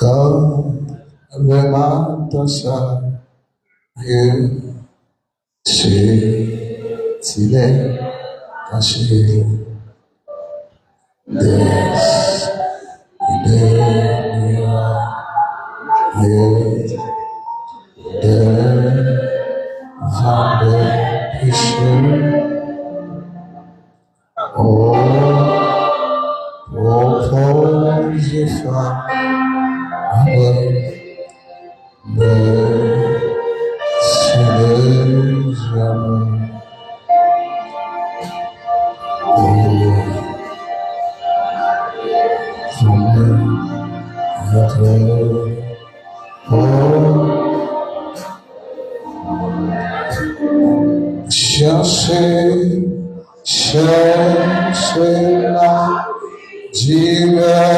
Comme le matin sérieux, s'il est caché, devant le péché. Oh, pauvre femme, ne cédez jamais. Cherchez la diversité,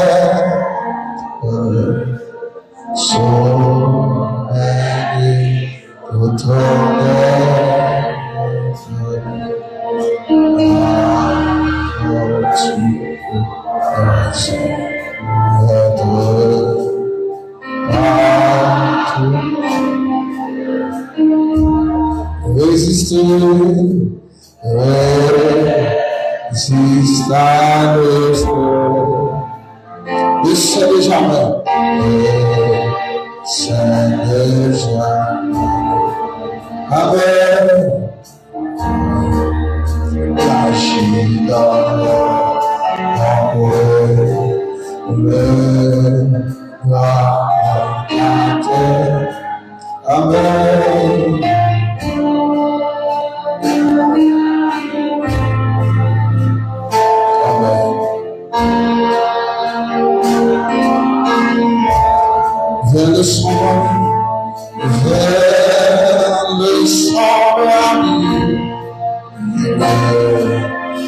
sommeil au résister à ne cédez jamais, cédez jamais. Amen. Cachis dans la terre. Amen. Vers le sang ami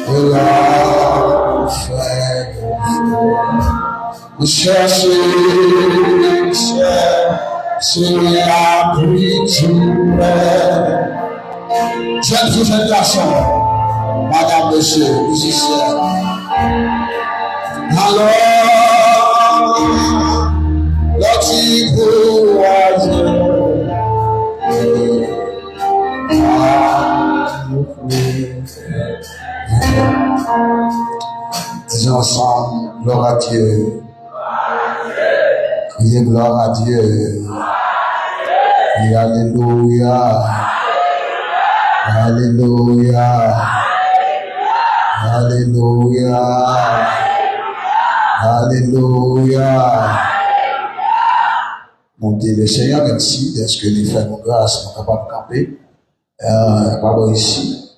de l'enfer. Cherchez l'abri du Père. Jeune fille, jeune garçon, madame, monsieur, musicien. Alors, disons ensemble, gloire à Dieu. Criez gloire à Dieu. Et alléluia. Alléluia. Alléluia. Alléluia. Mon Dieu, le Seigneur, merci de ce que nous faisons grâce, nous sommes capables de camper. Pardon, ici,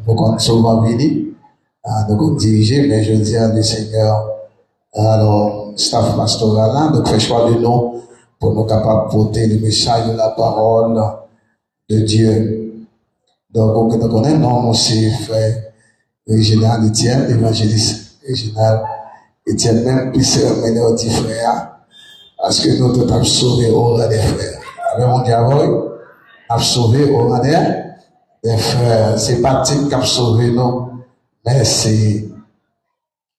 nous sommes souvent venus, nous sommes dirigés, mais je dis à le Seigneur, alors, staff pastoral, là, donc fait choix de nous pour nous capables de porter le message de la parole de Dieu. Donc, nous connaissons, non, c'est frère Réginal Etienne, évangéliste Réginal Etienne, même, puis c'est un meilleur petit frère. Parce que nous devons sauver au rang des frères. Avec mon diable, a sauvé au rang des frères. C'est pas type qui a sauvé nous, mais c'est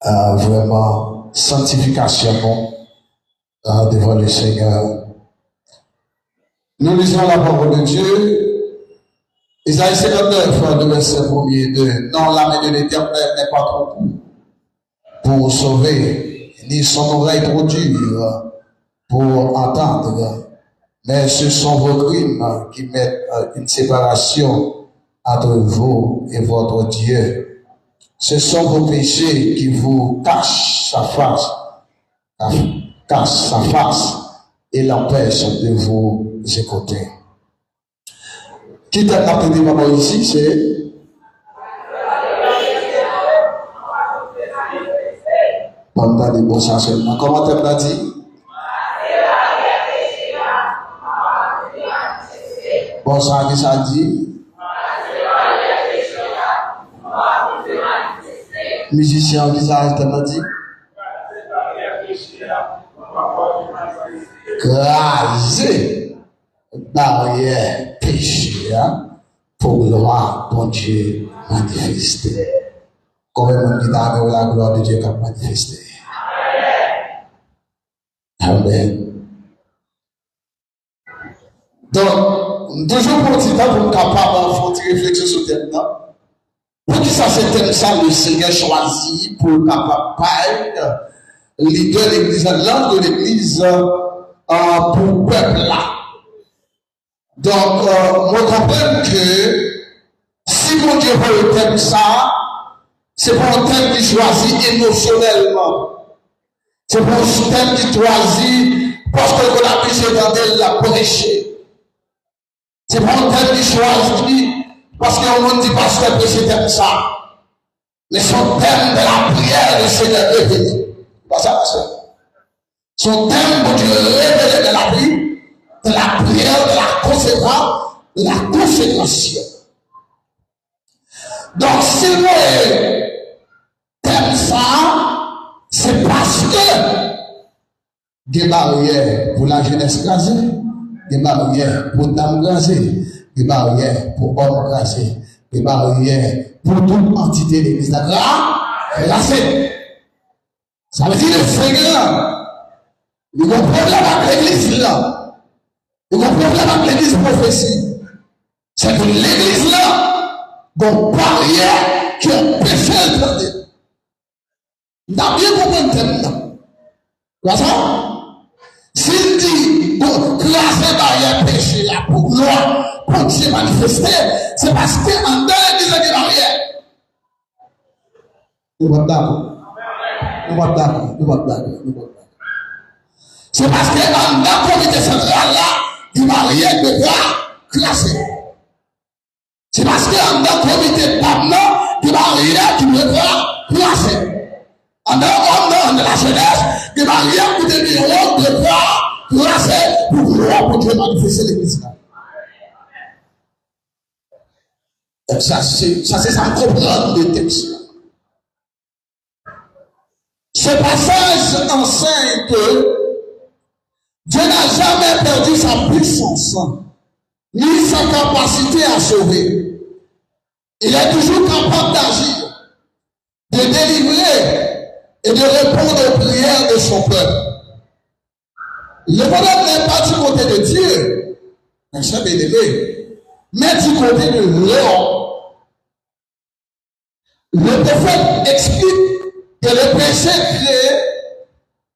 vraiment sanctification devant le Seigneur. Nous lisons la parole de Dieu. Isaïe 59, le verset 1er 2. Non, la main de l'Éternel n'est pas trop courte pour sauver, ni son oreille trop dure pour entendre, mais ce sont vos crimes qui mettent une séparation entre vous et votre Dieu. Ce sont vos péchés qui vous cachent sa face et l'empêchent de vous écouter. Qui t'a appelé maman ici, c'est pendant les bons seulement. Comment t'as dit? Bon, ça dit. Musicien, visage, t'as dit. Craser barrière péché pour gloire, bon Dieu, manifester. Comme on dit dans la gloire de Dieu qui a manifesté. Amen. Amen. Donc, toujours pour petit temps, pour capable de faire une réflexion sur le thème. Pour qui ça, c'est thème ça, le Seigneur choisi pour capable leader de l'église, l'âme de l'église pour le peuple là. Donc, moi, je comprends que si mon Dieu veut le thème ça, c'est pour un thème qui choisit émotionnellement. C'est pour un thème qui choisit parce que qu'on a pu se demander la prêcher. C'est pour un thème qui choisit parce qu'on ne dit pas ce que c'est thème ça. Mais son thème de la prière, le Seigneur est venu. Pas ça, pasteur. Son thème pour Dieu révélé de la vie, de la prière, de la conséquence, de la consécration. Donc, si vous thème ça, c'est parce que des barrières pour la jeunesse crasée, des barrières pour dames crasées, des barrières pour hommes crasés, des barrières pour toute entité de l'église crasée. Ça veut dire le Seigneur, il y a un problème avec l'église là. Il y a un problème avec l'église prophétie. C'est que l'église là, donc barrière qui empêche le temps. N'a bien compris le thème là. Voilà ça? S'il dit, bon, classer barrière péché là pour gloire, pour Dieu manifester, c'est parce qu'en dedans l'église il y a des barrières. Nous ne sommes pas d'accord. Nous ne sommes pas d'accord. Nous ne sommes pas d'accord. C'est parce qu'en dedans le comité central là, des barrières de droit classées. C'est parce qu'en dedans le comité PAM, des barrières qui ne droit classées. En dehors de la jeunesse, des barrières pour des millions de droits placés pour vouloir pour Dieu manifester l'église. Ça, c'est ça comprendre le texte. Ce passage enseigne que Dieu n'a jamais perdu sa puissance, ni sa capacité à sauver. Il est toujours capable d'agir, de délivrer et de répondre aux prières de son peuple. Le problème n'est pas du côté de Dieu, mais du côté de l'homme. Le prophète explique que le péché crée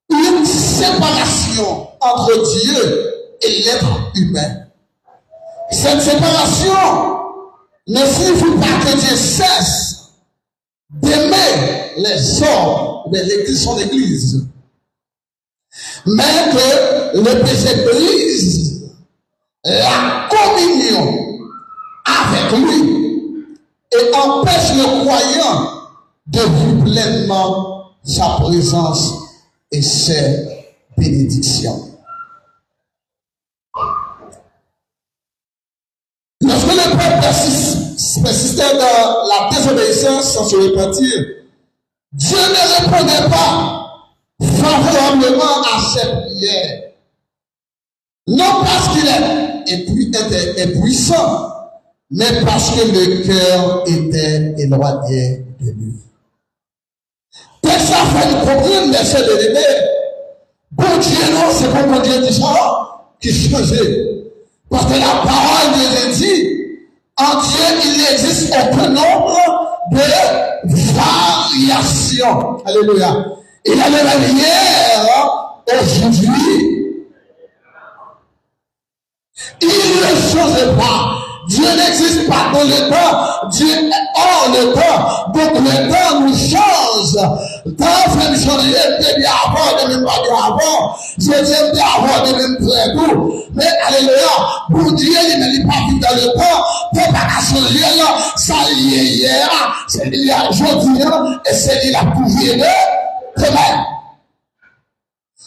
une séparation entre Dieu et l'être humain. Cette séparation ne signifie pas que Dieu cesse d'aimer les hommes, mais l'église son église. Mais que le péché brise la communion avec lui et empêche le croyant de vivre pleinement sa présence et ses bénédictions. Lorsque le peuple persistait dans la désobéissance sans se repentir, Dieu ne répondait pas favorablement à ses prières. Non parce qu'il était puissant, mais parce que le cœur était éloigné de lui. Qu'est-ce que ça fait nous comprendre, mes chers bien-aimés? Bon Dieu, non, c'est pas bon Dieu qui changeait. Parce que la parole de Dieu dit, en Dieu, il n'existe aucun nombre de variations. Alléluia. Il est le même hier, aujourd'hui. Il ne change pas. Dieu n'existe pas dans le temps. Dieu est hors le temps. Donc le temps nous change. Tant fait nous changer, bien avant, de même pas bien avant. Je dis bien avant, de même très tout. Mais alléluia, pour Dieu, il ne lit pas vite dans le temps. Pour pas changer, ça y est hier, c'est lié aujourd'hui, et c'est lié la pouvoir demain.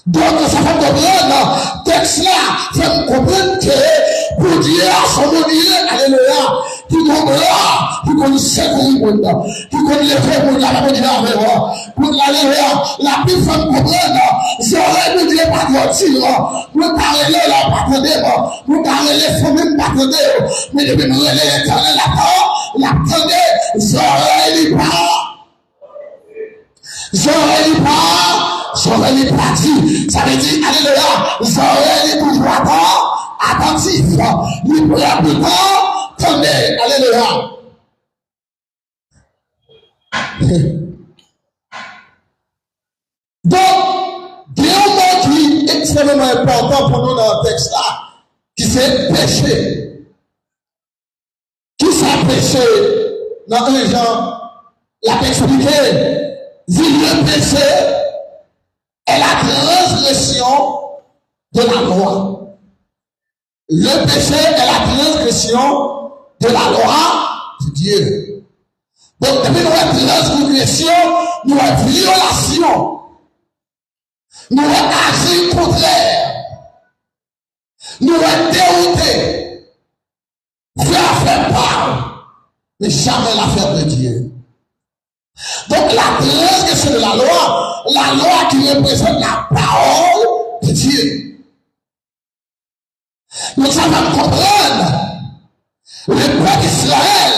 Donc, ça fait comprendre, texte là, fait comprendre que pour Dieu, son Dieu, alléluia, qui connaît secourir, qui connaît les frères pour la Dieu avec moi, pour l'alléluia, la plus fait comprendre, j'aurais dû dire pas de pour parler là, pas de pour parler les femmes, pas de mais depuis nous, l'éternel, l'attendez, j'aurais dit pas, j'aurais les pratique. Ça veut dire, alléluia, j'aurais les toujours attentifs. Les prêts plus tard, attendez, alléluia. Donc, il y a un mot qui est extrêmement important pour nous dans le texte là, qui c'est péché. Qui c'est péché? Dans un genre, l'a expliqué. Dit le péché est la transgression de la loi. Le péché est la transgression de la loi de Dieu. Donc, depuis nous transgression, nous avons violation. Nous avons agi contraire. Nous avons dérouté. Faire part, mais jamais l'affaire de Dieu. Donc, la transgression de la loi qui représente la parole de Dieu. Nous savons comprendre le peuple d'Israël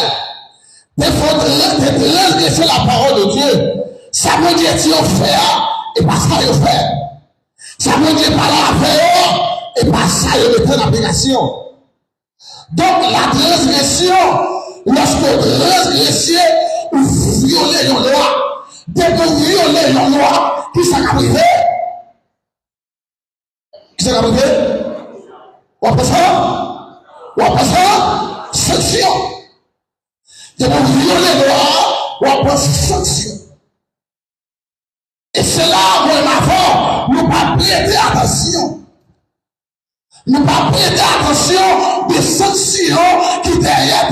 de transgresser la parole de Dieu. Ça veut dire Dieu fait et pas ça il fait. Ça veut dire pas la faire et pas ça il met en application. Donc la transgression, lorsque transgresser ou violer une loi, dès que violer une loi, qui s'est arrivé? Qui s'est arrivé? On passe ça? On passe ça? Sanction. Dès que violer une loi, on passe sanction. Et c'est là où avant, nous ne pas prêter attention. Nous ne pas prêter attention des sanctions qui derrière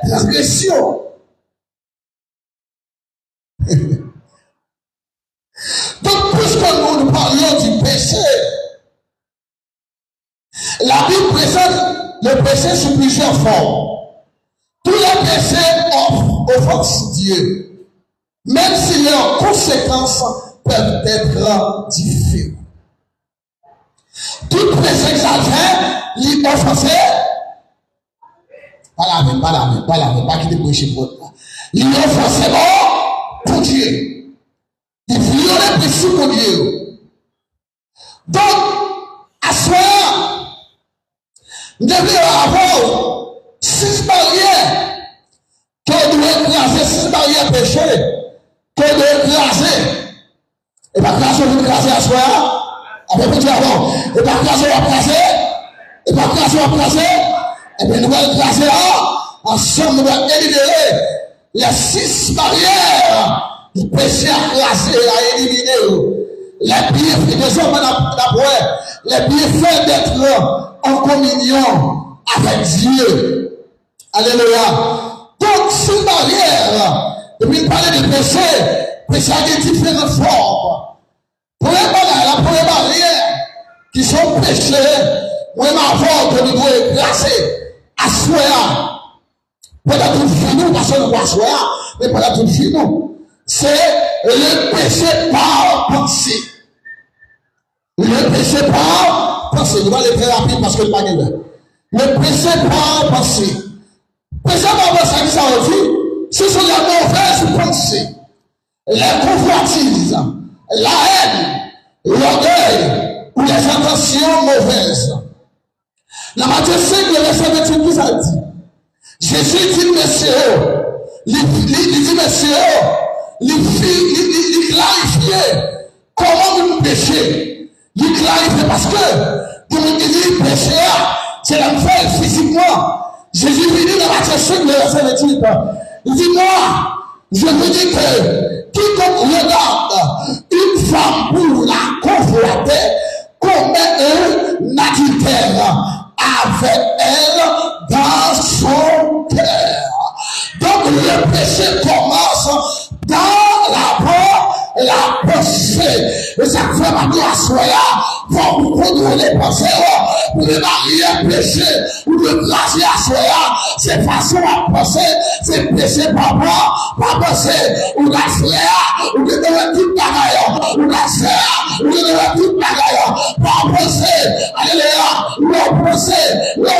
transgression. Donc, puisque nous parlions du péché, la Bible présente le péché sous plusieurs formes. Tous les péchés offensent Dieu. Même si leurs conséquences peuvent être différentes. Tout péché exagère, lui offenser, pas qu'il est péché pour toi. Il offenser pour Dieu. Il viole le principe pour Dieu. Donc, à ce moment, nous devons avoir 6 barrières qu'on doit écraser, 6 barrières péchées. Que de craser. Et pas craser, vous craser à soi. Avec vous dire avant. Et pas craser, on va craser. Et pas craser, on va craser. Et bien, nous allons craser ensemble, nous allons éliminer les 6 barrières du péché à craser, à éliminer. Les bienfaits des hommes d'abord, les bienfaits d'être en communion avec Dieu. Alléluia. Donc, 6 barrières. Et puis, parler de péché a des différentes formes. Pour la première barrière, qui sont péchés, on va avoir que nous devons écraser, asseoir, pendant toute vie, nous, parce que nous devons asseoir, mais pendant toute vie, nous, c'est le péché par pensée. Le péché par pensée. Nous allons aller très rapide parce que le pas de le péché par pensée. Péché par pensée, ça veut dire, ce sont les mauvaises pensées, les convoitises, la haine, l'orgueil ou les intentions mauvaises. La Matthieu 5, le verset 28, tout ça dit. Jésus dit, messieurs, il dit, messieurs, il clarifie comment vous péchez. Il clarifie parce que, pour nous dire, péché, c'est la faire physiquement. Jésus dit dans Matthieu 5, le verset 28, il dit, moi, je vous dis que quiconque regarde une femme pour la convoiter, commet un adultère avec elle dans son cœur. Donc le péché commence dans la pensée. Et ça fait maintenant à soi, pour contrôler les pensées, pour les marier péché, ou de placer à soi, c'est façon à penser, c'est péché par penser, ou la frère, ou de devoir tout bagaille, ou la sœur, ou de devoir tout bagaille, par penser, alléluia, ou penser, ou la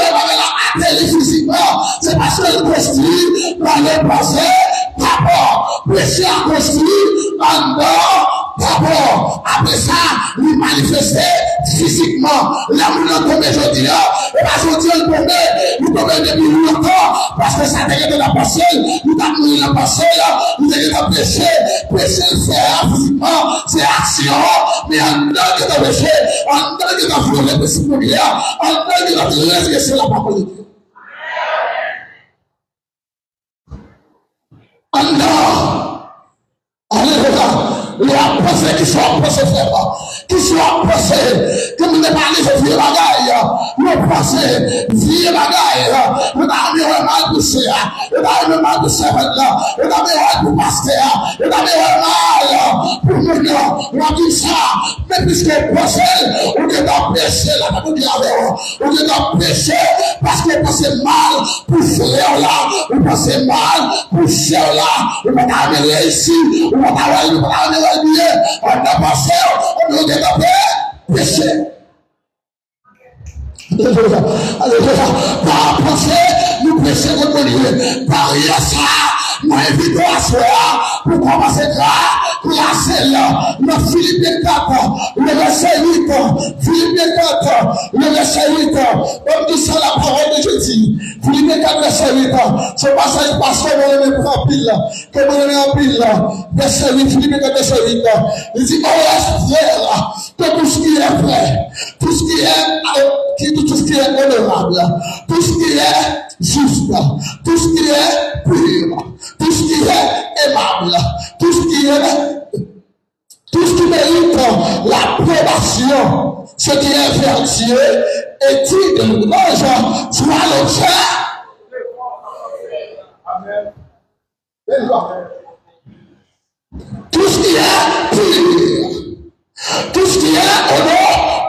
atterrir physiquement, c'est parce que le construit par les pensées, d'abord, péché à construire en dehors, d'abord, après ça, lui manifester physiquement. Là, nous sommes tombés aujourd'hui, et pas aujourd'hui, nous tombons depuis longtemps, parce que ça t'est de la passée, nous avons mouru la passée, nous avons péché, péché, c'est physiquement, c'est action, mais en dedans que tu as péché, en dedans que tu as violé le principe de Dieu, en dedans que tu as transgressé la parole de Dieu. En dedans, alléluia. Les pensées qui sont pensées frères, qui sont pensées, que nous ne parlons pas de vieux bagailles, nous pensons vieux bagailles, nous avons mal poussé, nous avons mal poussé maintenant, nous avons mal pour pasteur, nous avons mal pour nous, nous avons dit ça, mais puisque pensez, on est dans le péché, là, nous disons, on est dans le péché, parce que pensez mal pour frère là, vous pensez mal pour cher là, vous ne pouvez pas aller ici, vous ne pouvez pas aller on a passé, on a développé, péché. Par pensée, nous péchons contre Dieu. Par ça, nous invitons à soi pour commencer à classer là. Dans Philippiens 4, le verset 8, Philippiens 4, le verset 8, comme dit ça la parole de Jésus. Philippiens 4, verset 8, ce passage passe comme on le met en pile, comme on le met en pile. Verset 8, Philippiens 4, verset 8, il dit, oh, frère, que tout ce qui est vrai, tout ce qui est honorable, tout ce qui est juste, tout ce qui est pur, tout ce qui est aimable, tout ce qui mérite l'approbation, ce qui est vertueux et digne de louange, soit l'objet. Amen. Tout ce qui est pur, tout ce qui est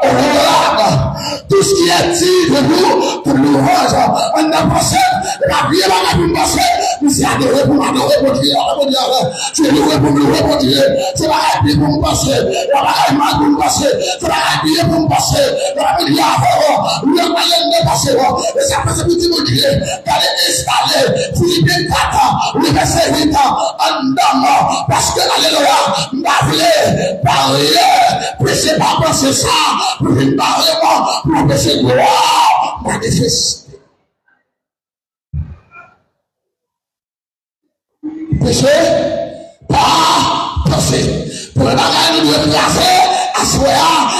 honorable, tout ce qui est dit de nous, pour louange, on a pensé, la vie va nous passer, nous c'est adoré pour m'adorer pour Dieu, c'est loué pour me louer pour Dieu, c'est pas habillé pour me passer, c'est pas mal pour me passer, c'est pas habillé pour me passer, c'est pas habillé pour me passer, et ça passe pour dire Dieu, qu'elle est installée, Philippiens 4, le verset 8, en dedans, parce que, alléluia, m'avler, parler, prêcher pas penser ça, pour une parler, pour péché gloire, manifester. Péché, pas penser. Pour le bagage, nous devons placer, à soi,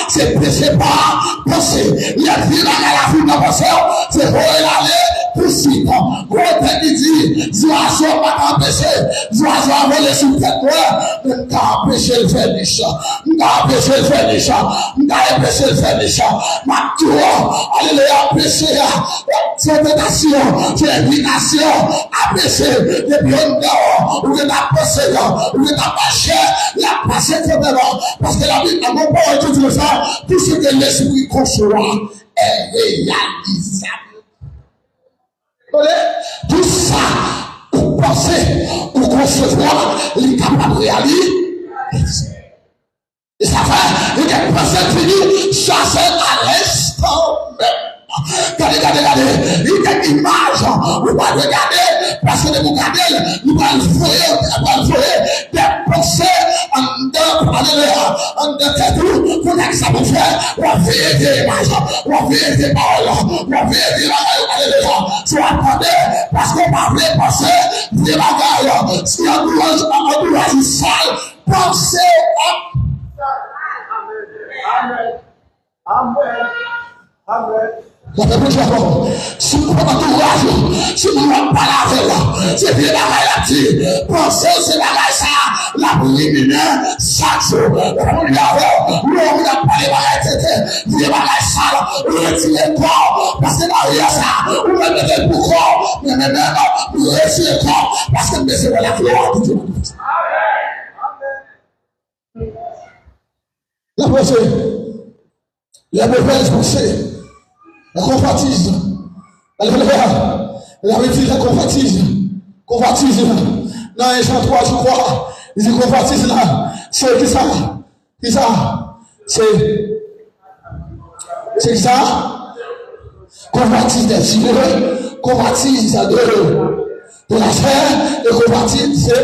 c'est péché, pas penser. Il y a des bagages à la vie de penser, c'est pour aller, pour suite. Quand on dit, Zoazo pas empêcher, Zoazo a volé sur tête, mais t'as empêché le faire des chats, t'as empêché le faire des chats, t'as empêché le faire des chats, ma tour, alléluia, péché, c'est tentation, c'est invitation, à péché, depuis on dehors, ou que t'as passé, ou que t'as passé, la passé complètement, parce que la Bible, à mon point, je dis ça, tout ce que l'esprit conçoit est réalisable. Tout ça, pour penser, pour concevoir, il est capable de réaliser. Et ça fait, il est pensé fini, chasser à l'instant même. Regardez, il y a une image, vous pouvez regarder, parce que vous regardez, vous pouvez des pensées en deux têtes, vous n'avez ça pour faire, vous avez des images, vous avez des paroles, vous avez des bagages, c'est attendez, parce qu'on parle de penser, des bagages, si on doit sale, pensez à. Amen. La Bible dit, si vous prenez entourage, si vous ne pas la veille, c'est bien la dit, pensez c'est la ça, la préliminaire, chaque jour, on lui a pas les bagages, les bagages sales, retirer le corps, parce que derrière ça, on va mettre le corps, mais maintenant, vous retirez le corps, parce que c'est la gloire de Dieu. La pensée, la mauvaise pensée, la convoitise, la médecine, la convoitise, dans les gens 3, je crois, ils disent convoitise là, c'est qui ça? Qui ça? C'est qui ça? Convoitise des cieux, convoitise de la chair, et convoitise, c'est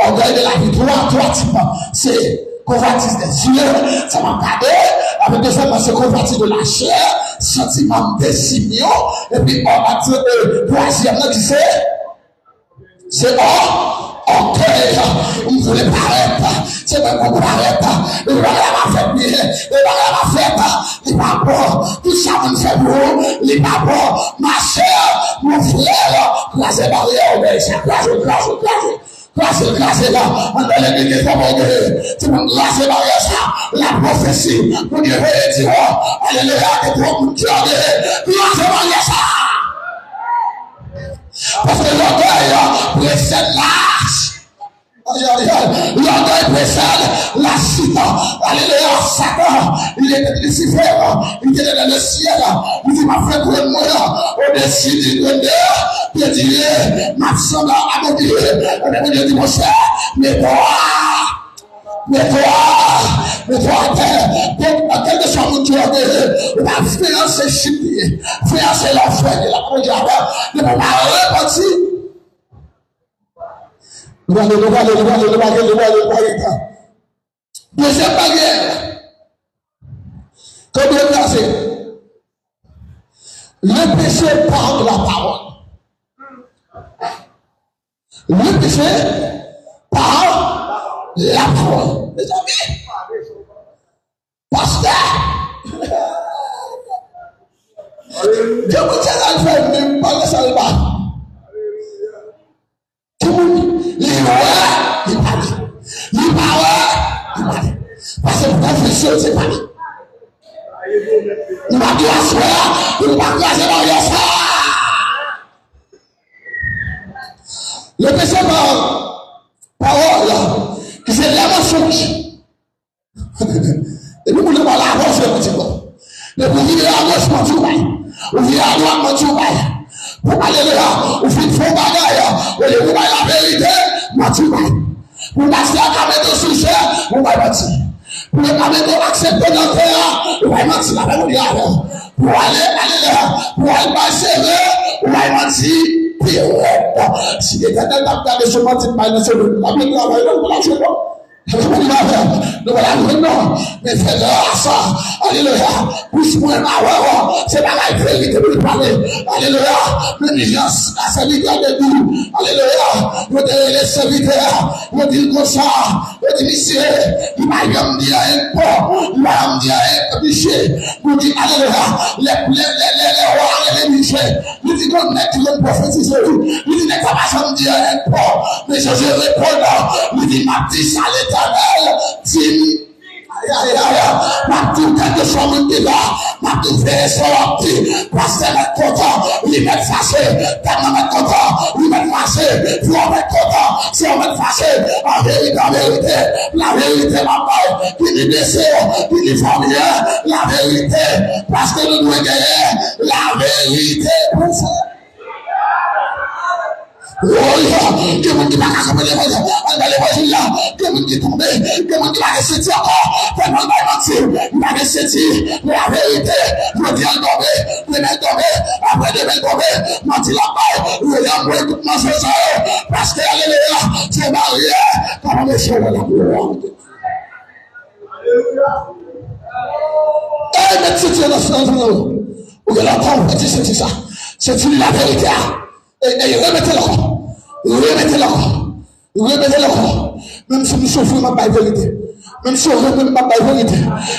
orgueil de la victoire, 3 types. C'est convoitise des yeux, ça m'a gardé. Avec deuxièmement, c'est convoitise de la chair, sentiment des signaux. Et puis, troisièmement, qui c'est ok, on ne voulait pas arrêter, c'est même qu'on ne arrête pas, il va la faire bien, il va la faire pas, il va bon, tout ça on fait bon, il va bon, ma soeur, mon frère, classez barrière, obéissez, classez là, on a l'église de mon Dieu, tu m'as classé barrière ça, la prophétie, mon Dieu veut dire, alléluia, que toi, mon Dieu, classez barrière ça. Parce que l'orgueil précède l'âge. L'orgueil précède la suite. Alléluia, Satan, il était Lucifer, il était dans le ciel. Il dit, ma frère, moi, au-dessus du grandeur, il dit, ma semble à mon Dieu. Et mon Dieu dit, mon cher, mais toi, quel que soit mon Dieu, la fiancée chipie, fiancée l'enfer de la condition, ne peut pas repartir. Deuxième barrière, comme bien placé, le péché par la parole. Le péché par la parole. Les amis, pasteur, Dieu vous tient à le faire, même pas le salut. Tout le monde, il parle. Parce que professeur, c'est pas lui. Il m'a dit à soi, il m'a dit à ça. Le péché par parole, c'est la mensonge. Et nous voulons voir la gauche, le petit peu. Le petit peu, la gauche, mon Dieu, ou vient à droite, mon Dieu, pour aller là, ou fait faux bagaille, ou les roubailles la vérité, mon Dieu, pour passer à caméra de sujet, on va mentir. Pour le caméra accepter dans le terrain, on va mentir, la même dire. Pour aller là, pour aller passer là, on va mentir. Si les gens n'ont pas de ce matin, pas de ce matin, la même travail, on va la jouer. Nous voilà maintenant, mais faites ça, alléluia, pousse-moi ma c'est pas la vérité pour parler, alléluia, l'urgence, la serviteur de nous, alléluia, nous devons les serviteurs, nous disons comme ça, nous disons monsieur, il m'a dit un peu, il m'a dit un péché, nous disons alléluia, les rois et les bichets, nous disons qu'on est tout le prophétisé, nous disons n'est pas me dire un peu, mais je réponds, nous disons ma petite salée. Dit, ma tout quelque chose de là, ma tout fait sortir, parce que mes content, il m'est fâché, tellement mes content, il m'est fâché, vous m'êtes content, si on m'est fâché, en vérité, la vérité, ma paille, qui est blessé, qui est familier, la vérité, parce que nous devons gagner la vérité pour ça. Oh, que mon Dieu va accompagner les là, que mon Dieu tombe, que mon Dieu va rester encore, tellement il va rester, mais la vérité, je dis tomber, le mec tomber, après le mec tomber, mentir la paille, le yamboui, tout le monde ça, parce que alléluia, c'est barrière, comme on est sur la gloire. Eh, mais si tu es dans ce moment, ou que l'enfant dit c'est ça, c'est la vérité. Et remettez-le encore. Remettez-le encore. Même si nous souffrons, pas de vérité. Même si on ne remet pas de vérité.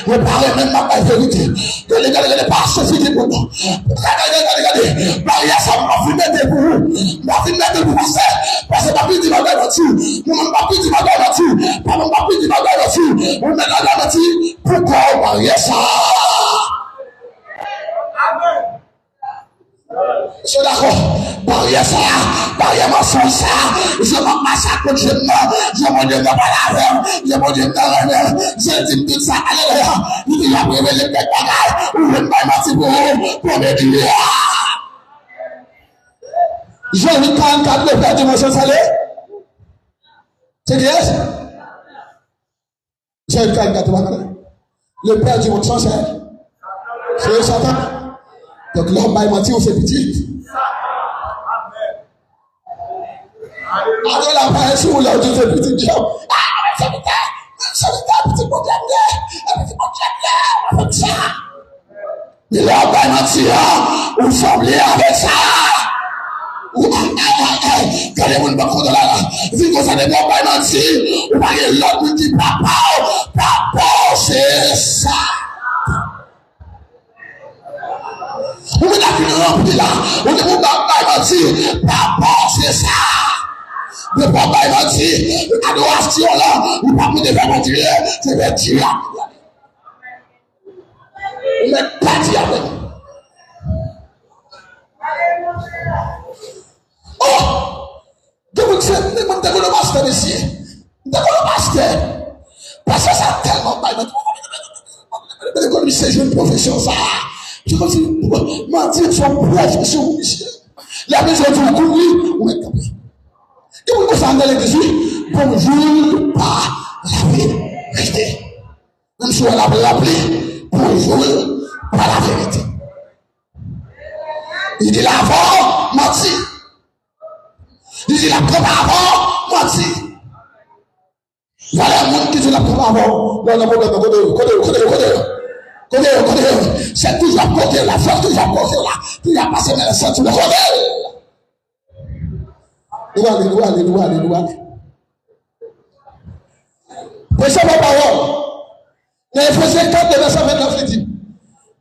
Ne parlez même pas de vérité. Regardez, pas suffisant pour nous. Regardez. Maria, ça m'a fait mettre pour vous. M'a fait mettre pour vous. Parce que ma fille dit ma gueule là-dessus. Mon ma fille dit ma gueule là-dessus. Ma fille dit ma gueule là-dessus. On met la gueule là-dessus. Pourquoi Maria ça? Amen. Je suis d'accord. Barrière ça, barrière mensonge ça. Je m'en massacre contre je m'en dis pas la veille. Je m'en dis pas la veille. Je dis tout ça. Alléluia. Il dit la première les bêtes bagailles. Ou je ne vais pas mentir pour vous. Pour me dire. Jérémie 44, le père du monsieur Salé. C'est qui est-ce? Jérémie 44, le père du monsieur Salé. C'est Satan. Donc l'homme va mentir, c'est petit. Après la paix sur l'ordre, c'est petit job. Ah, c'est petit. Ça un petit peu un petit peu avec ça. Mais là, ben, on semblait avec ça. Quand les gens sont là, si vous savez pas, ben, on va aller l'autre qui dit papa, c'est ça. On est là, on est là, papa, c'est ça. Le papa, il dit, l'adoration là, il va me faire mentir, je vais dire. On n'est pas dit avec. Oh! Donc, c'est le master ici. Le master. Parce que ça tellement pas. Comme c'est une profession, ça. C'est comme si, mentir, son profession, monsieur. La maison du courir, on est capable. Et vous vous entendez l'église, bonjour, pas la vérité. Même si on l'a appelé, bonjour, pas la vérité. Il dit l'avant, menti. Il dit la preuve avant, menti. Il y a un monde qui dit la preuve avant. C'est toujours à côté là, c'est toujours à côté là. Il a passé dans le centre de côté. Nous allez. Prêchez ma parole. Dans Éphésiens 4, verset 29, il dit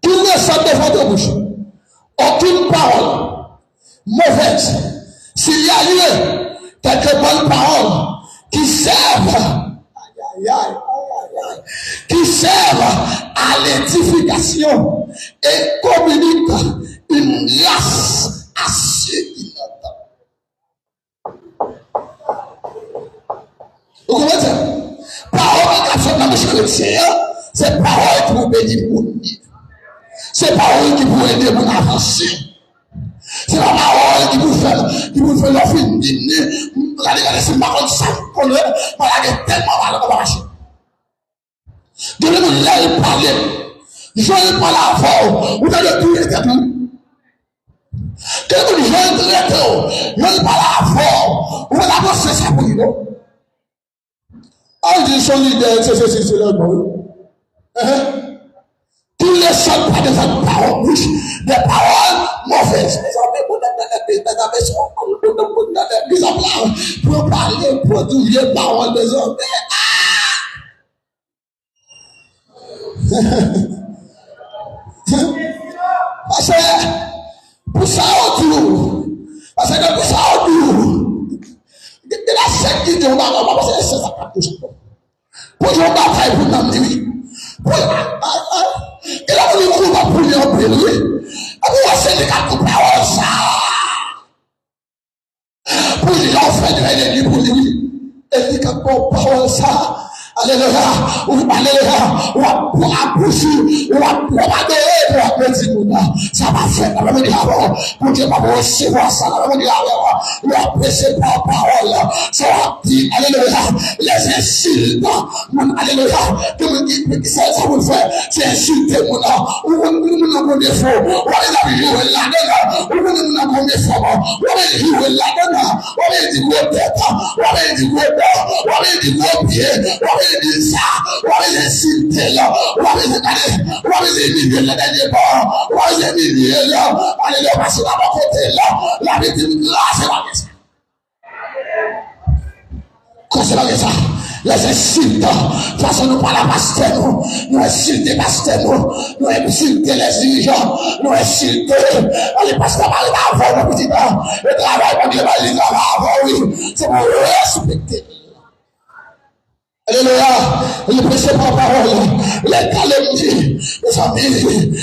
qu'il ne sorte devant ta bouche aucune parole mauvaise. S'il y a lieu quelques bonnes paroles qui servent, qui servent à l'édification et communiquent une grâce à ceux qui l'entendent. Vous comprenez? Parole qui a fait dans le chrétien, c'est parole qui vous bénit pour nous. C'est parole qui vous aider pour avancer. C'est la parole qui vous fait l'offre dîner. Regardez, c'est parole ça. On a tellement mal à marcher. De nous l'air parler. Je ne parle avant. Vous avez tout été tout. Que vous je ne parle avant. Vous avez avancé ça pour nous. On dit solidaire, c'est le bon. Tous les seuls pas des paroles bouche, des paroles mauvaises. Pour parler, pour trouver paroles des hommes. Parce que pour ça autour, parce que pour ça autour, il y a 5 qui ont parce que c'est ça pour ça. Pour jouer bataille pour nous dire. Il a voulu couper pour lui en payer. Après, c'est des cas de parole ça. Pour lui en faire de l'ennemi pour lui. Et dit que bon parole ça. Alléluia. Alléluia. On va pousser. On va adorer pour appeler ça va faire. On va dire avant. Pour Dieu va recevoir ça. On va dire avant. On va apprécier par parole. Ça va dire. Alléluia. Les insultes. Alléluia. Ça vous le fait. C'est insulter mon âme. On va dire faux. On va dire là-dedans. On va dire faux. On va dire là-dedans. On va dire gros tête. On va dire gros tête. On va dire gros pied. On va dire ça. On va dire insulter là. On va dire humilier le dernier bord. On va dire humilier là. Alléluia. Parce que là, à côté là, la victime grâce est la question. Considérez ça. Les insultes, façon nous parler à pasteur, nous insulter pasteur, nous insulter les dirigeants, nous insulter les pasteurs par avant, le petit temps, le travail, pour Dieu, le travail avant, oui, c'est pour respecter. Alléluia, le prêcher par parole, les calomnies, les amis,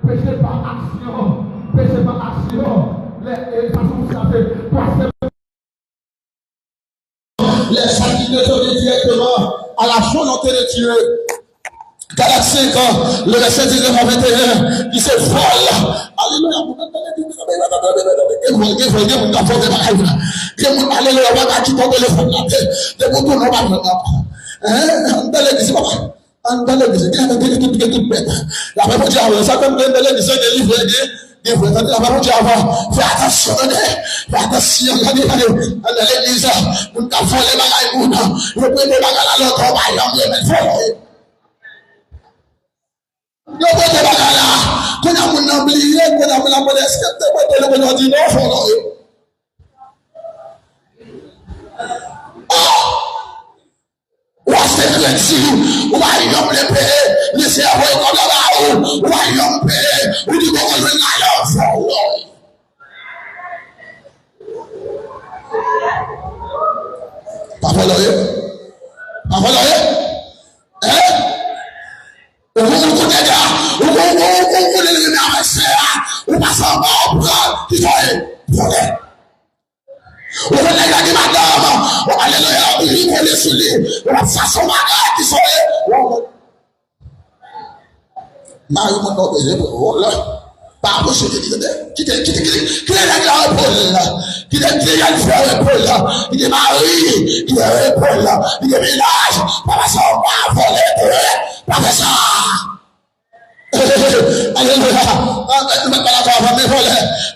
Péché par action, péché par action, les façons ça fait les sacrifiés sont directement à la volonté de Dieu. Galates 5 ans, le verset 19 à 21, il se vole. Alléluia. Fais attention, fais attention, l'église, nous avons volé les bagailles, nous prenons les bagailles à l'autre, le côté bagala, qu'on a mon oublié, qu'on a mon modeste, qu'on a dit non, faut ou à ce que ou à y le payer, laissez avoir comme là-bas, ou à y payer, ou du coup, on va y pas falloir, pas falloir, hein?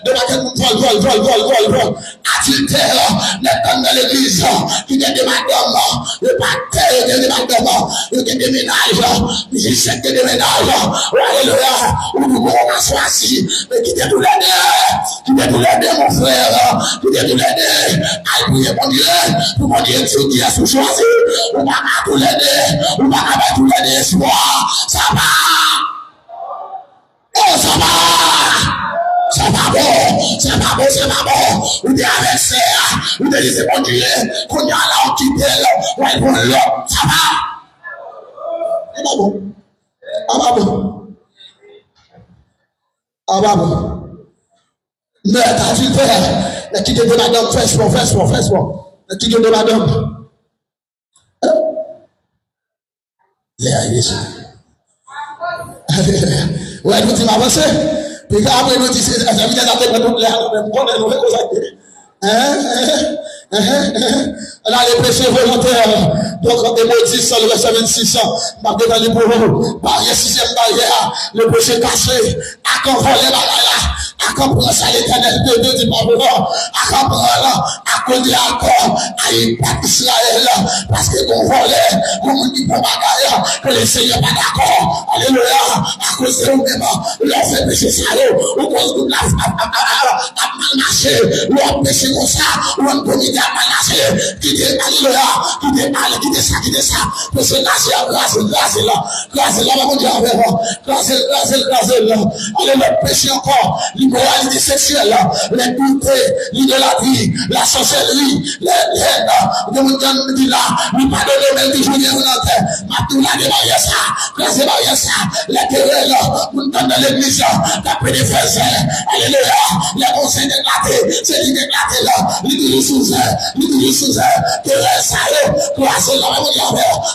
Vous de vol. Adultère, n'est dans l'église, qui est des madames, le pâté de madame, le déménage, musicien de déménage, alléluia, où nous pouvons s'asseoir, mais qui est tout l'aider, mon frère, qui est tout l'aider, à prier mon Dieu, pour mon Dieu, qui a choisi, on va tout l'aider, on va tout l'aider, ça va. Oh, ça va! Ça va bon! Ou t'es avec ça, ou t'es laissé mon Dieu, qu'on y a là, on quitte là, ouais, bon, là, ça va! C'est pas bon. Ah, bah bon. Mais t'as dit faire, mais qui te dit madame, fais-moi. Mais qui te dit madame? Léa, Jésus. Ouais, nous disons avancer. Puis après, nous disons, ça veut dire que nous allons on a les péchés volontaires. Donc, on est 10 le verset 26. Marqué dans les bourreaux. Barrière, 6e barrière. Le péché caché. À qu'on vole les bagailles. À qu'on prend ça l'éternel de Dieu du pardon. À qu'on prend là. À qu'on dit encore. À y pas Israël. Parce que qu'on volait. Qu'on dit pour bagaille. Que le Seigneur n'est pas d'accord. Alléluia. À cause de nous-mêmes. Leur fait péché salaud. Ou cause de la mal marché. Leur péché comme ça. Ou un comité à mal marché. Qui dit alléluia. Qui dit ça. Parce que grâce là, mon Dieu, grâce là. Allez, le péché encore. L'immoralité sexuelle. L'impureté. L'idolâtrie. La sorcellerie. Les haines. De mon Dieu, dit là. Nous pardonnons même du jour de notre terre. Maintenant, là, grâce à ça. Les querelles. Nous dans l'église. D'après les frères. Alléluia. Les conseils d'éclater. C'est l'éclater là. L'idée sous querelle ça. Grâce à la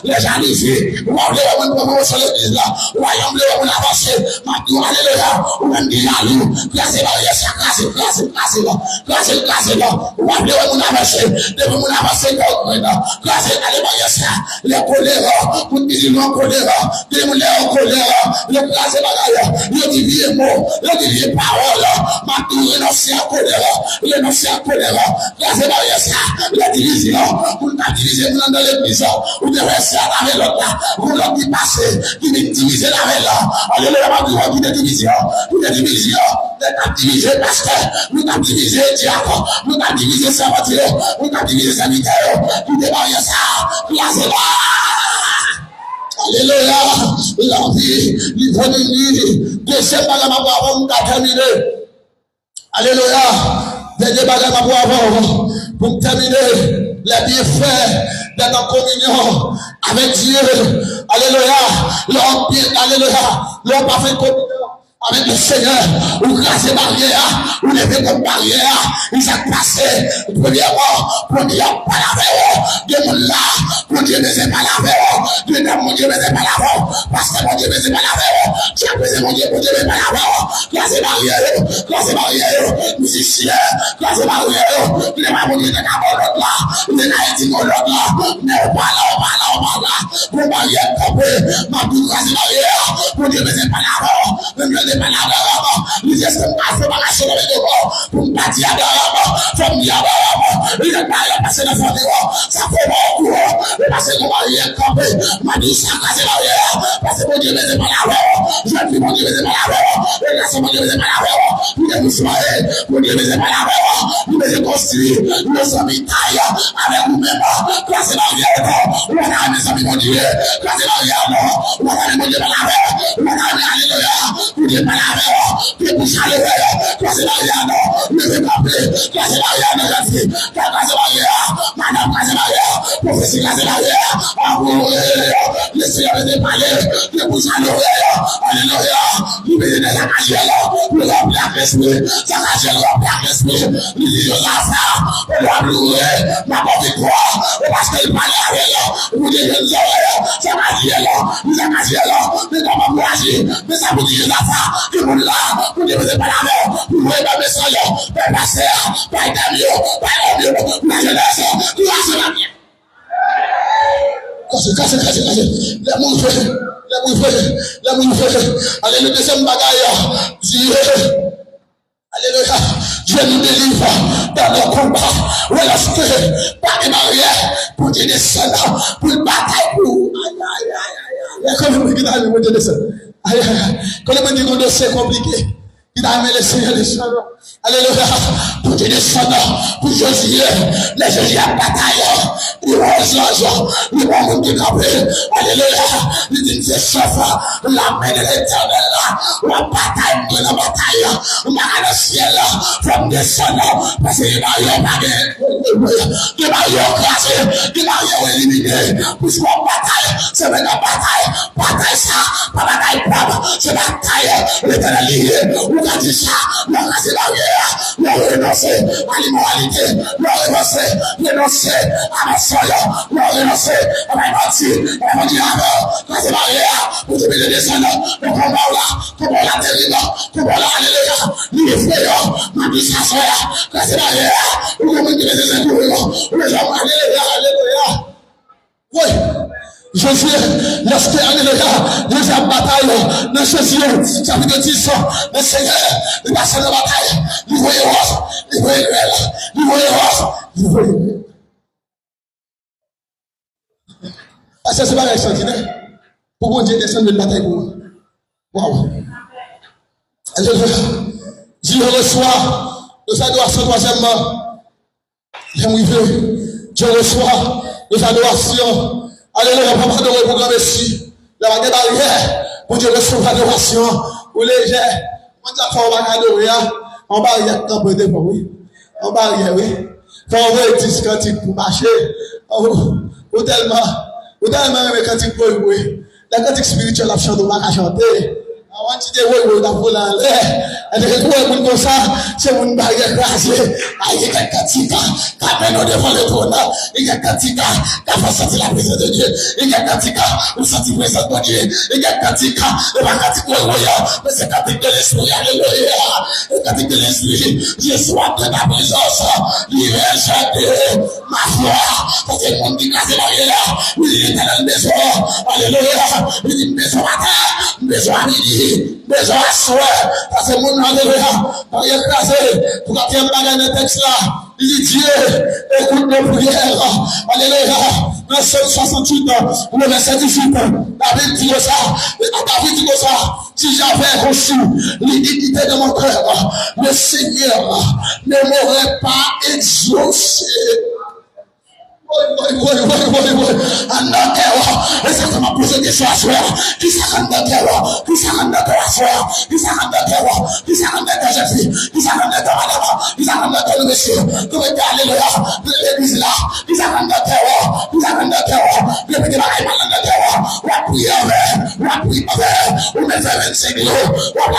les jalousies. Vous avez un sur l'église là. Voyons le avancer. Maintenant, alléluia. Vous même dit jaloux. Grâce à ça. Grâce là. Vous avez un avancer. Devez vous avancer. Grâce à ça. Les colères. Vous dites non colère. Les colères. Les grâce à le divin mot. Le divin parole. Maintenant, renoncer à colère. Grâce à ça. La division. Vous n'avez divisé dans l'église. Vous devez rester avec l'autre là. Vous l'avez dit passer. Qui vient diviser avec là. Alléluia. Qui est division. Vous êtes divisé pasteur. Vous avez divisé diacre. Vous avez divisé serviteur. Vous avez divisé serviteur. Vous devez rien ça. Grâce à alléluia. La vie. L'hyponomie. Deuxième bagage avant de terminer. Alléluia. Dernier bagage avant pour terminer. Les bienfaits d'être en communion avec Dieu. Alléluia. L'homme pas fait communion avec le Seigneur. Ou grâce barrière. Ou lever comme barrière. Il s'est passé. Premièrement, pour Dieu pas la veille. Dieu là. Pour Dieu ne s'est pas la veille. Dieu n'a mon Dieu ne s'est pas la veille. Parce que mon Dieu ne s'est pas la veille. J'ai apprécié mon Dieu pour Dieu ne s'est pas la veille. Grâce barrière. Musicien. Grâce barrière. Il n'est pas mon Dieu de la l'autre là. Il n'est pas dit l'autre là. Mais on parle là. Pour barrière campée. Ma toute grâce barrière. Pour Dieu ne s'est pas la veille. Même le n'est pas la veille. Les esprits pas fait marcher dans les deux. Pour me bâtir à la veille. Pour me dire à la veille. Il n'est pas passé dans son niveau. Ça fait mon courant. Mais parce que mon barrière campée. Ma douce grâce barrière. Parce que mon Dieu ne s'est pas la veille. Je dis mon Dieu ne s'est pas la veille. Et grâce à mon Dieu ne s'est pas la veille. Vous devez vous soigner. Mon Dieu ne s'est pas la veille. Vous devez construire nos habitailles avec nous-mêmes. Grâce à barrière. On a mes amis, mon Dieu. Grâce à barrière. On a mon Dieu pas la veille. On a alléluia. Vous devez pas la veille. Puis vous allez veille. Grâce à barrière. Ne veux pas appeler. Grâce à barrière. Ne veux pas grâce à barrière. Madame grâce à barrière. Prophétie grâce à barrière. Amoureux. Le Seigneur est parlé. Ne vous allez veille. Alléluia. Vous venez de la cagelle. Vous remplir l'esprit. Ça cagelle remplir l'esprit. Nous disons l'affaire. On doit louer. Ma bonne victoire. Parce qu'il parlait avec elle. Vous dites les oreilles. Ça va dire là. Vous avez dit là. Mais comment vous agissez. Mais ça vous dit l'affaire. Que vous là. Vous ne devez pas la mort. Vous voyez pas mes soeurs. Pas pasteur. Pas d'amieux. Pas d'amieux. La jeunesse. Tout va se la bien. Cassez. Les moules fait. Allez, le deuxième bagaille. Dieu. Alléluia. Dieu nous délivre dans nos combats. Où est-ce que par les barrières pour Dieu descendre, pour le bataille, pour. Quand le monde dit descendre. Quand le monde dit que c'est compliqué. Il a amené le Seigneur descendre. Alléluia. Pour Dieu descendre, pour Josué, les Josué à bataille. Il va aux anges, il va monter camper. Alléluia. Il dit c'est sauf la main de l'éternel. La bataille, la bataille. On va dans le ciel, from descendre. Parce qu'il va y avoir il va y écraser, il va y éliminer. Puisque la bataille, c'est la bataille. Bataille ça, pas bataille propre. C'est bataille, l'éternel lié. On a dit ça, on a dit barrière, on a renoncé à l'immoralité, on a renoncé à la soya, on a renoncé à la menti, on a dit avant, quand c'est barrière, pour te mettre descendre, on combat là, combat là terrible, combat là, alléluia, les frères, ma vie ça soya, quand c'est barrière, on combat les écoles, on les envoie, alléluia. Oui. Josué, lorsque, alléluia, les gens bataille, dans Josué, chapitre 10, le Seigneur, il passe dans la bataille, il voyait rose, il voyait grêle, il voyait rose, il voyait grêle. Parce que c'est pas extraordinaire. Pourquoi Dieu descend de la bataille pour moi? Waouh. Alléluia. Dieu reçoit nos adorations, troisièmement. Dieu reçoit nos adorations. Alléluia, papa de reprogrammer ici. La barrière, pour Dieu reçoit l'adoration. Ou léger. On dit qu'on va adorer. En barrière, quand on peut oui. En barrière, oui. Quand on veut dire cantique pour marcher. Ou tellement même cantique pour jouer. La cantique spirituelle, la chante, on va chanter. I want to get away with that full and and the way we go, c'est une barrière crasée. Il y a Katika, qui amène devant le trône. Il y a Katika, qui a fait sentir la présence de Dieu. Il y a Katika, où sentir la présence de Dieu. Il y a Katika, et pas Katika, mais c'est Katika de l'esprit, alléluia. Katika de l'esprit, Dieu soit de ta présence. Il est chanté, ma foi, parce que le monde dit que c'est barrière. Il est dans la maison, alléluia. Il dit maison à terre, maison à midi. Besoin à soi, parce que mon alléluia, il est écrasé, pour quand il y a un bagage dans le texte là, il dit Dieu, écoute nos prières, alléluia, dans Psaume 68, le verset 18, David dit ça, si j'avais reçu l'iniquité de mon cœur, le Seigneur ne m'aurait pas exaucé. Un terror, et ça m'a posé des choses à soi. Qui s'arrête de terror, qui s'arrête de terror, qui s'arrête de terror, qui s'arrête de jeune fille, qui s'arrête de madame, qui s'arrête de monsieur, qui veut dire alléluia, l'église là, qui s'arrête de terror, qui s'arrête de terror, le petit bagage malade de terror, on va prier avec, on met 25 euros, on va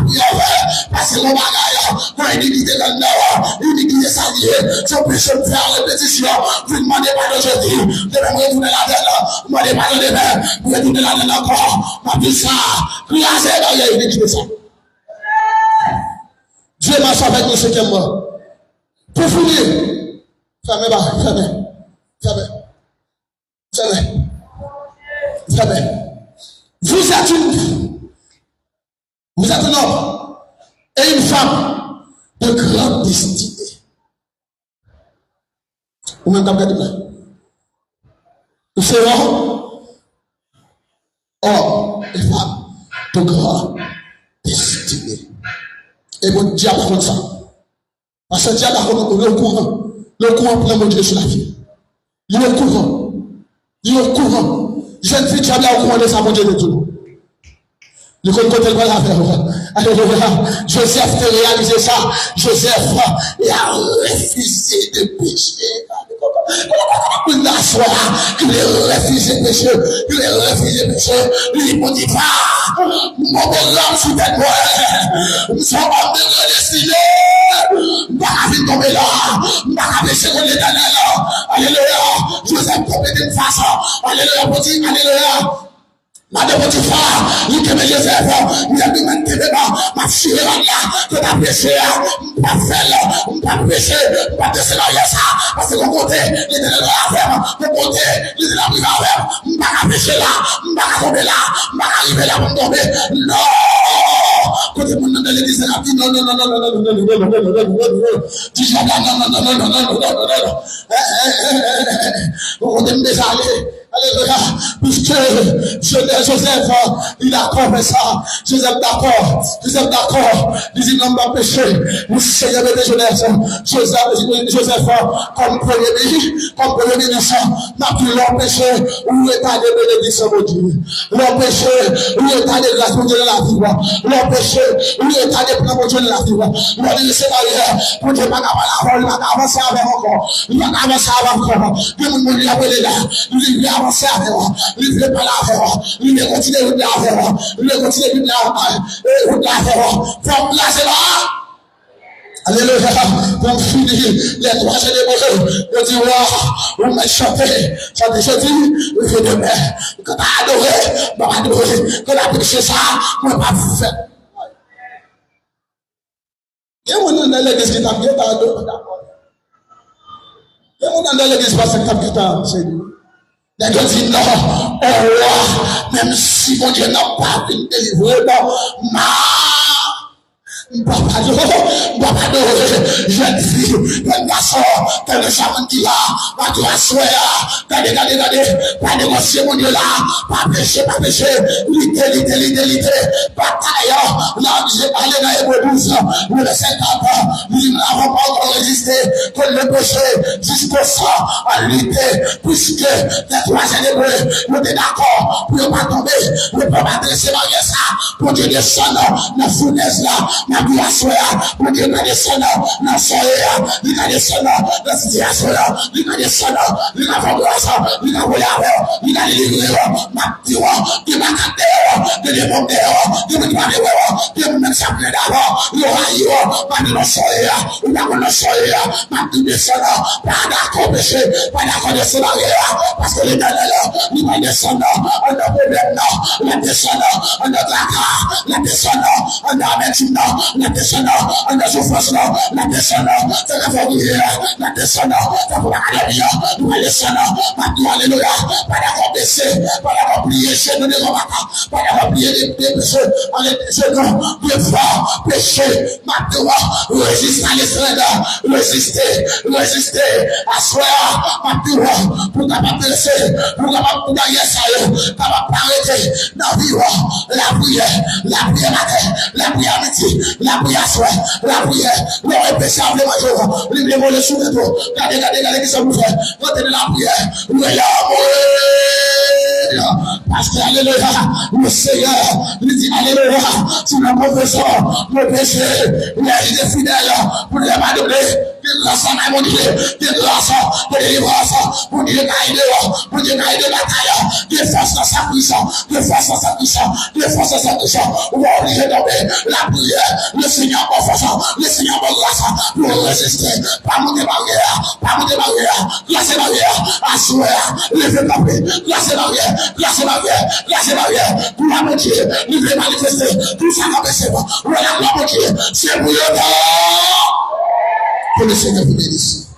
prier avec, parce que le bagage, quand il dit qu'il est dans le nord, il dit qu'il est salié, si on peut se faire répétition, vous demandez pas d'aujourd'hui, demain vous retournez la tête, vous demandez pas de demain, vous retournez la tête encore, ma vie ça, criasez dans les iniquités ça. Dieu marche avec nous cinquièmement. Pour finir, fermez. Vous êtes un homme et une femme de grande destinée. Ou même comme ça. Nous serons hommes et femmes de grande destinée. Et mon diable raconte ça. Parce que le diable raconte le courant plein de Dieu sur la vie. Il est au courant. Jeune fille, diable est au courant de ça, mon Dieu de tout. Le côté de la faire. Alléluia. Joseph a réalisé ça. Joseph il a refusé de pécher. Il a refusé de pécher. Il m'a dit pas. Mon bonhomme sous tête moi. Nous sommes en train de décider. Pas tomber là. Pas pécher contre l'éternel. Alléluia. Joseph tombé d'une façon. Alléluia. Petit. Alléluia. Madame Potiphar, il te met Joseph, il a demandé ma tiré là, que t'as péché, pas fait, pas péché, pas descendre là, ça, parce que mon côté, il était là avec, mon côté, il était là avec, pas péché là, pas tomber là, pas arriver là, pour tomber, non! Côté mon nom de l'église, il a dit non, non, non, non, non, non, non, non, non, non, non, non, non, non, dis non, non, non, non, non, non, non, non, non, non, on est déjà allé. Alléluia. Puisque Joseph, il a compris ça. Joseph d'accord. Joseph d'accord. Il dit non, pas péché. Le Seigneur de Joseph, comme premier ministre, n'a plus l'empêché. Où est ta bénédiction, mon Dieu? L'empêché. Où est ta grâce, mon Dieu, de la vie? L'empêché. Où est ta plans, mon Dieu, de la vie? L'on dit, c'est derrière. Pour Dieu, il va avancer avec encore. Il va avancer avec encore. Dieu, mon Dieu, il a appelé là. Il va avancer avec moi. Il ne veut pas la faire. Il veut continuer de la faire. Il veut continuer de la faire. Pour placer là. Alléluia. Pour finir les trois généraux. Je dis, waouh, on m'a chanté. Chanté, je dis, il fait de mer. Quand t'as adoré, on va adorer. Quand t'as péché ça, on va pas vous faire. Il y a un moment dans l'église qui t'a bien adoré. Il y a un moment dans l'église parce que t'as bien adoré. Les gens disent non, oh roi, même si mon Dieu n'a pas pu me délivrer, non, Papa jeune fille, jeune garçon, tel le chaman qui là, pas de asseoir, regardez, pas négocier mon Dieu là, pas péché, l'idée, bataille, là, j'ai parlé dans les 12, le 50 ans, nous n'avons pas encore résisté, que le péché, jusqu'au sang, à lutter, puisque les trois généreux, nous sommes d'accord, pour ne pas tomber, pour ne pas adresser la ça, pour Dieu descendre dans la fournaise là, pour Dieu descendre dans la soirée, il va descendre dans la situation, il va descendre, il va vendre ça, il va voler avec, il va délivrer, ma petite, il va canter, il va demander, il va demander, il va même s'appeler d'abord, il va y pas de la soirée, il va dans la soirée, ma petite descendre, pas d'accord péché, pas d'accord descendre, parce que les derniers, il va descendre, on a problème, la descendre, on a de la grâce, la descendre, on a amertume, la descendant, on a souffrance, la descendant, c'est la famille, la descendant, c'est pour l'académie, la descendant, maintenant, alléluia, pas d'accord baissé, pas d'accord plié chez nous, pas d'accord plié les péchés, on est chez nous, Dieu fort, péché, maintenant, résister à l'estrénat, résister, asseoir, maintenant, pour capable blesser, pour capable gagner ça, capable arrêter, dans vivre, la prière matin, la prière midi, la prière soir, la prière, le répétition, le major, le le sous le dos, regardez qui ça vous fait, retenez la prière, parce que alléluia, le Seigneur, il dit alléluia, si le professeur, le péché, il est fidèle, pour ne pas donner, de grâce à mon Dieu, de grâce, de délivrance, pour Dieu guider, pour Dieu guider la bataille, de force dans sa puissance, de force dans sa puissance, de force dans sa puissance, on va obliger tomber la prière, le Seigneur en force, le Seigneur en grâce, pour résister, pas monter barrière, glacer barrière, asseoir, lever la paix, glacer barrière, pour la moitié, il veut manifester, tout ça va baisser, voilà la moitié, c'est pour le temps, que le Seigneur vous bénisse.